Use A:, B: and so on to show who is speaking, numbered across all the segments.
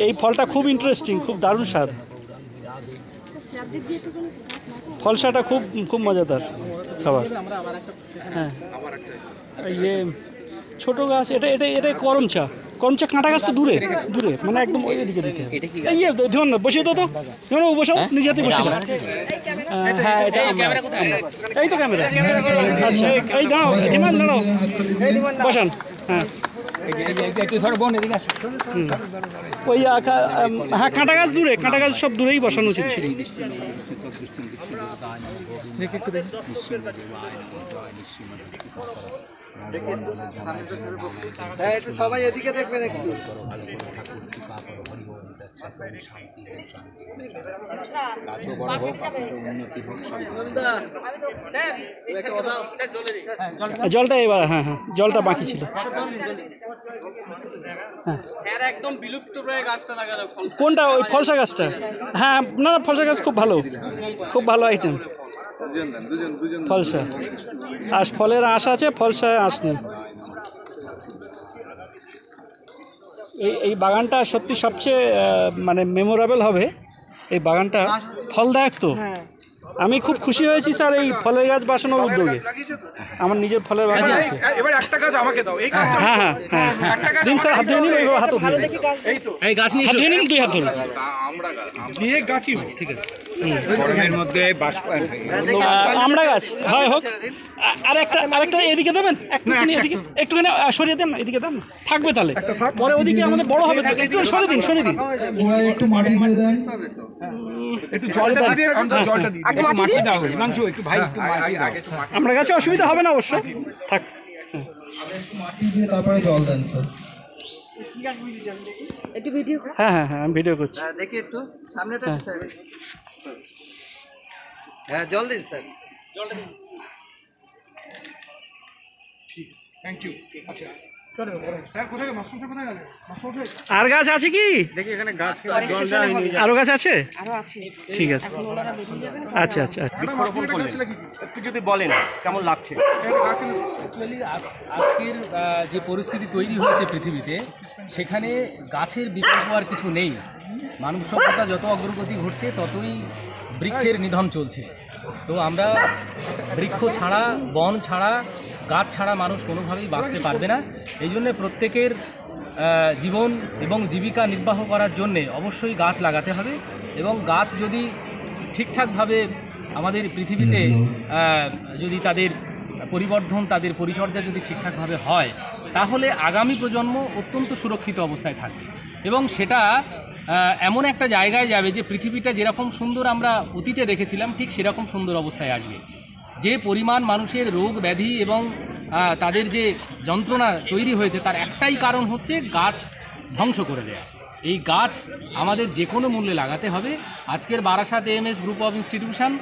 A: এই ফলটা খুব ইন্টারেস্টিং, খুব দারুণ স্বাদ। ফলসাটা খুব খুব মজাদার খাবার। হ্যাঁ, এই যে ছোটো গাছ, এটা এটা এটা করমচা। করমচা কাঁটা গাছ তো দূরে দূরে, মানে একদম ওই দিকে দিকে। এই ধরুন না, বসিয়ে দাও তো, বসাও, নিজে হাতে বসিয়ে দাও। হ্যাঁ, এটা এই তো ক্যামেরা। আচ্ছা, এই দাও, ধীমান দাঁড়াও, বসান। হ্যাঁ, ওই হ্যাঁ, কাঁটা গাছ দূরে, কাঁটা গাছ সব দূরেই বসানো উচিত ছিল।
B: একটু সবাই এদিকে দেখবেন একটু।
A: জলটা এবার, হ্যাঁ হ্যাঁ, জলটা বাকি ছিল। কোনটা? ওই ফলসা গাছটা? হ্যাঁ, না না, ফলসা গাছ খুব ভালো, খুব ভালো আইটেম ফলসা। আঁশ, ফলের আঁশ আছে, ফলসায় আঁশ নেই। এই বাগানটা সত্যি সবচেয়ে মানে মেমোরেবল হবে। এই বাগানটা ফলদায়ক তো। আমি খুব খুশি হয়েছি স্যার এই ফলের গাছ বসানোর উদ্যোগে। আমার নিজের ফলের বাগান আছে।
C: এবার একটা গাছ আমাকে দাও। এই গাছটা
A: হ্যাঁ হ্যাঁ হ্যাঁ, দিন স্যার, হাত ধুয়ে নিন, এইভাবে হাতও ধুয়ে নিন। এই গাছ নিয়ে হাত ধুয়ে নিন, দুই হাত ধরে
C: দিয়ে গাছই হোক, ঠিক আছে। গরমের মধ্যে
A: আমরা গাছ হয় হোক। আরেকটা এদিকে দেবেন, একটুখানি সরিয়ে দেন না, এদিকে দেন না, থাকবে তাহলে পরে ওদিকে আমাদের বড় হবে। একটু সরিয়ে দিন, সরিয়ে দিন,
D: একটু মাটি দিয়ে দেন,
C: একটু জলটা দিয়ে জলটা দিই, একটু মাটি দাও হিমাংশু, একটু ভাই একটু মাটি দাও।
A: আমরা গাছে অসুবিধা হবে না অবশ্য, থাক।
D: একটু মাটি দিয়ে তারপরে জল দেন স্যার।
E: একটু ভিডিও।
A: হ্যাঁ হ্যাঁ হ্যাঁ, আমি ভিডিও করছি।
B: দেখি একটু সামনেটা। হ্যাঁ, জল দিন স্যার।
C: Thank you. আচ্ছা, চলো স্যার, কোথায় মাস্টার কোথায় গেল? মাস্টার
A: আর গাছ আছে কি?
C: দেখি এখানে গাছ
A: আরো গাছ আছে?
E: আরো আছে,
A: ঠিক আছে। আচ্ছা আচ্ছা,
C: একটু যদি বলেন কেমন লাগছে।
F: অ্যাকচুয়ালি আজকের যে পরিস্থিতি তৈরি হয়েছে পৃথিবীতে, সেখানে গাছের বিকল্প আর কিছু নেই। মানব সভ্যতা যত অগ্রগতি ঘটছে, ততই বৃক্ষের নিধন চলছে। তো আমরা বৃক্ষ ছাড়া, বন ছাড়া, গাছ ছাড়া মানুষ কোনোভাবেই বাঁচতে পারবে না। এই জন্যে প্রত্যেকের জীবন এবং জীবিকা নির্বাহ করার জন্যে অবশ্যই গাছ লাগাতে হবে। এবং গাছ যদি ঠিকঠাকভাবে আমাদের পৃথিবীতে যদি তাদের পরিবর্ধন, তাদের পরিচর্যা যদি ঠিকঠাকভাবে হয়, তাহলে আগামী প্রজন্ম অত্যন্ত সুরক্ষিত অবস্থায় থাকবে। এবং সেটা এমন একটা জায়গায় যাবে যে পৃথিবীটা যেরকম সুন্দর আমরা অতীতে দেখেছিলাম, ঠিক সেরকম সুন্দর অবস্থায় আসবে। যে পরিমাণ মানুষের রোগ ব্যাধি এবং তাদের যে যন্ত্রণা তৈরি হয়েছে, তার একটাই কারণ হচ্ছে গাছ ধ্বংস করে দেয়া। এই গাছ আমাদের যে কোনো মূল্যে লাগাতে হবে। আজকের Barasat AMS group of institution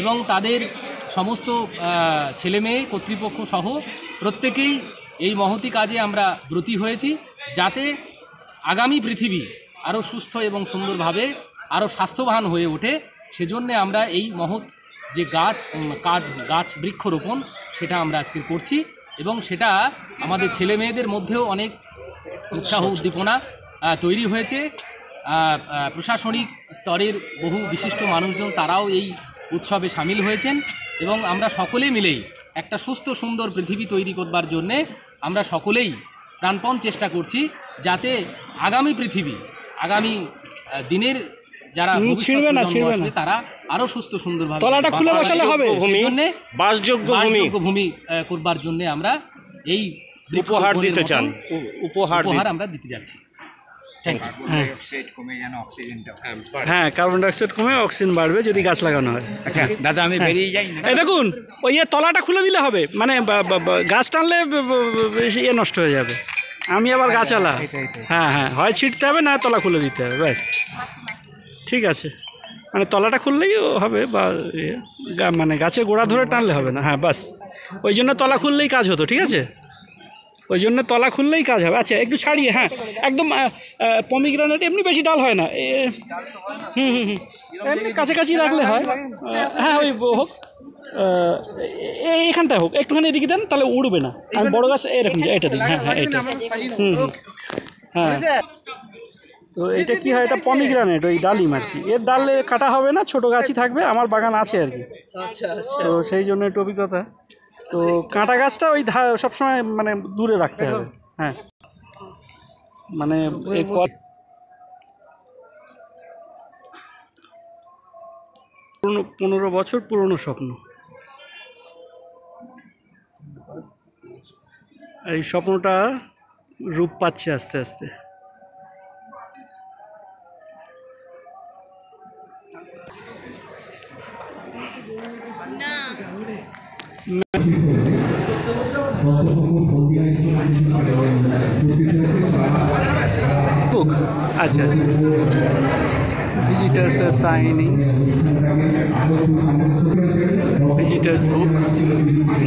F: এবং তাদের সমস্ত ছেলেমেয়ে, কর্তৃপক্ষ সহ প্রত্যেকেই এই মহতি কাজে আমরা ব্রতী হয়েছি, যাতে আগামী পৃথিবী আরও সুস্থ এবং সুন্দরভাবে আরও স্বাস্থ্যবান হয়ে ওঠে। সেজন্যে আমরা এই মহৎ যে গাছ বৃক্ষরোপণ, সেটা আমরা আজকে করছি। এবং সেটা আমাদের ছেলে মেয়েদের মধ্যেও অনেক উৎসাহ উদ্দীপনা তৈরি হয়েছে। প্রশাসনিক স্তরের বহু বিশিষ্ট মানুষজন তারাও এই উৎসবে সামিল হয়েছেন। এবং আমরা সকলে মিলেই একটা সুস্থ সুন্দর পৃথিবী তৈরি করবার জন্যে আমরা সকলেই প্রাণপণ চেষ্টা করছি, যাতে আগামী পৃথিবী, আগামী দিনের যারা ভবিষ্যৎ তারা আরো সুস্থ সুন্দরভাবে
A: বাসযোগ্য
F: ভূমি করবার জন্য আমরা এই
A: উপহার দিতে চান,
F: উপহার আমরা দিতে যাচ্ছি।
A: হ্যাঁ, কার্বন ডাইঅক্সাইড কমে অক্সিজেন বাড়বে যদি গাছ লাগানো হয়।
C: আচ্ছা দাদা, আমি বেরিয়ে যাই।
A: এই দেখুন, ওই তলাটা খুলে দিলে হবে, মানে গাছ টানলে ইয়ে নষ্ট হয়ে যাবে। আমি আবার গাছালা। হ্যাঁ হ্যাঁ, হয় ছিটতে হবে, না তলা খুলে দিতে হবে, ব্যাস ঠিক আছে। মানে তলাটা খুললেই হবে, বা মানে গাছে গোড়া ধরে টানলে হবে না। হ্যাঁ, বাস ওই জন্য তলা খুললেই কাজ হতো, ঠিক আছে, ওই জন্য তলা খুললেই কাজ হবে। আচ্ছা, একটু ছাড়িয়ে, হ্যাঁ একদম পমিগ্রানেট এমনি বেশি ডাল হয় না, এমনি কাছাকাছি রাখলে হয়। হ্যাঁ, ওই হোক, এইখানটায় হোক, একটুখানি এদিকে দেন, তাহলে উড়বে না। আমি বড় গাছ এরকম এটা দিই, হ্যাঁ হ্যাঁ এটা, হ্যাঁ। তো এটা কি হয়, এটা পমিগ্রানেট, ওই ডালিম আর কি। এর ডালে কাটা হবে না, ছোট গাছই থাকবে, আমার বাগান আছে আর কি। তো সেই জন্য একটু অভিজ্ঞতা। তো কাঁটা গাছটা ওই সবসময় মানে দূরে রাখতে হবে, হ্যাঁ। মানে 15 বছর পুরনো স্বপ্ন, এই স্বপ্নটা রূপ পাচ্ছে আস্তে আস্তে। বুক, আচ্ছা আচ্ছা, ভিজিটার্স সাইনিং, ভিজিটার্স বুক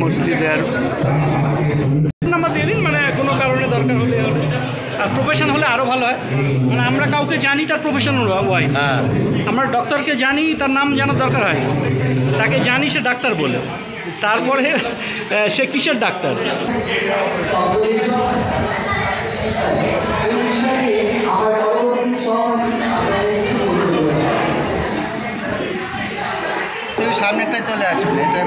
A: মোস্টলি দেয়ার। নাম্বার দিয়ে দিন, মানে কোনো কারণে দরকার হলে। আর প্রফেশন হলে আরও ভালো হয়, মানে আমরা কাউকে জানি তার প্রফেশন ওয়াইজ, আমরা ডক্টরকে জানি তার নাম জানার দরকার হয়, তাকে জানি সে ডাক্তার বলে, তারপরে সে কিসের ডাক্তার।
B: তুমি সামনেটা চলে আসবে, এটা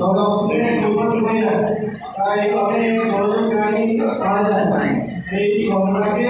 E: জল তাই অনেক বড় প্রাণী মারা যায় এই ঘটনাকে